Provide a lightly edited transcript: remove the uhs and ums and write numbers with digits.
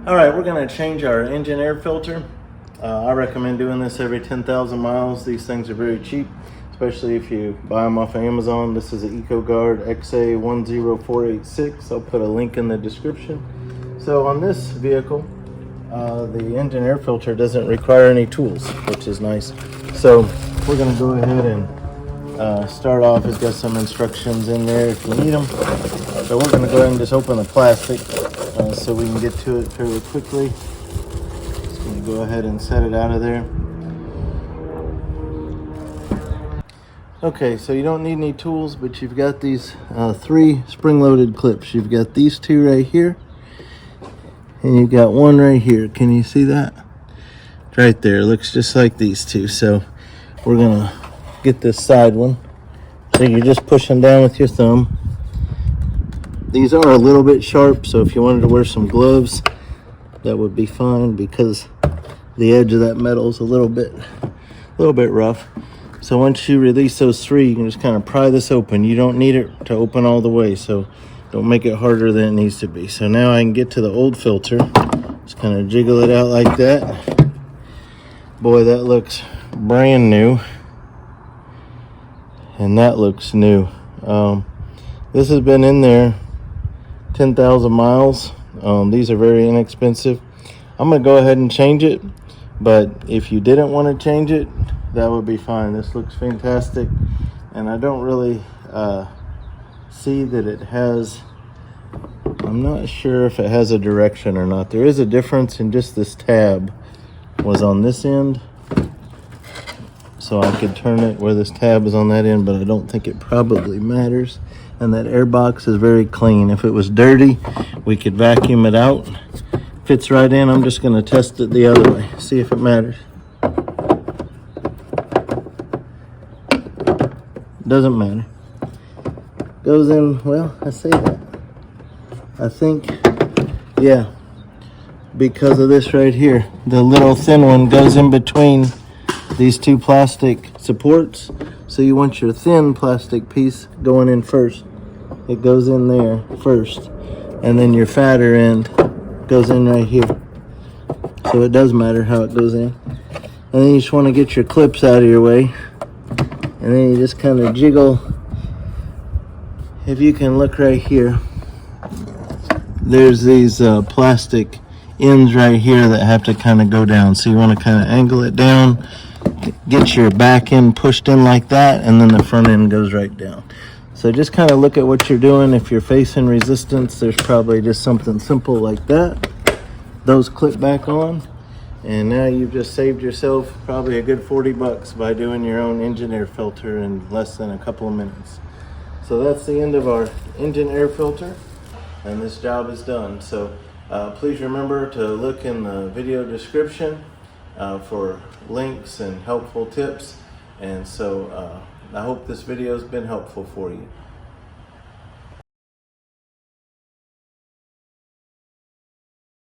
All right, we're gonna change our engine air filter. I recommend doing this every 10,000 miles. These things are very cheap, especially if you buy them off of Amazon. This is an Ecogard XA10486. I'll put a link in the description. So on this vehicle, the engine air filter doesn't require any tools, which is nice. So we're gonna go ahead and start off. It's got some instructions in there if you need them. So we're gonna go ahead and just open the plastic so we can get to it fairly quickly. Just gonna go ahead and set it out of there. Okay, so you don't need any tools, but you've got these 3 spring-loaded clips. You've got these 2 right here, and you've got one right here. Can you see that? Right there, looks just like these 2. So we're gonna get this side one. So you're just pushing down with your thumb. These are a little bit sharp, so if you wanted to wear some gloves, that would be fine because the edge of that metal is a little bit rough. So once you release those 3, you can just kind of pry this open. You don't need it to open all the way, so don't make it harder than it needs to be. So now I can get to the old filter. Just kind of jiggle it out like that. Boy, that looks brand new. And that looks new. This has been in there 10,000 miles. These are very inexpensive. I'm gonna go ahead and change it, but if you didn't want to change it, that would be fine. This looks fantastic, and I don't really see that it has, I'm not sure if it has a direction or not. There is a difference in just this tab was on this end, so I could turn it where this tab is on that end, but I don't think it probably matters. And that air box is very clean. If it was dirty, we could vacuum it out. Fits right in. I'm just gonna test it the other way, see if it matters. Doesn't matter. Goes in, well, I say that. I think, yeah, because of this right here. The little thin one goes in between these 2 plastic supports. So you want your thin plastic piece going in first. It goes in there first. And then your fatter end goes in right here. So it does matter how it goes in. And then you just want to get your clips out of your way. And then you just kind of jiggle. If you can look right here, there's these plastic ends right here that have to kind of go down. So you want to kind of angle it down, get your back end pushed in like that, and then the front end goes right down. So just kind of look at what you're doing. If you're facing resistance, there's probably just something simple like that. Those clip back on, and now you've just saved yourself probably a good 40 bucks by doing your own engine air filter in less than a couple of minutes. So that's the end of our engine air filter, and this job is done. So please remember to look in the video description for links and helpful tips. And so I hope this video has been helpful for you.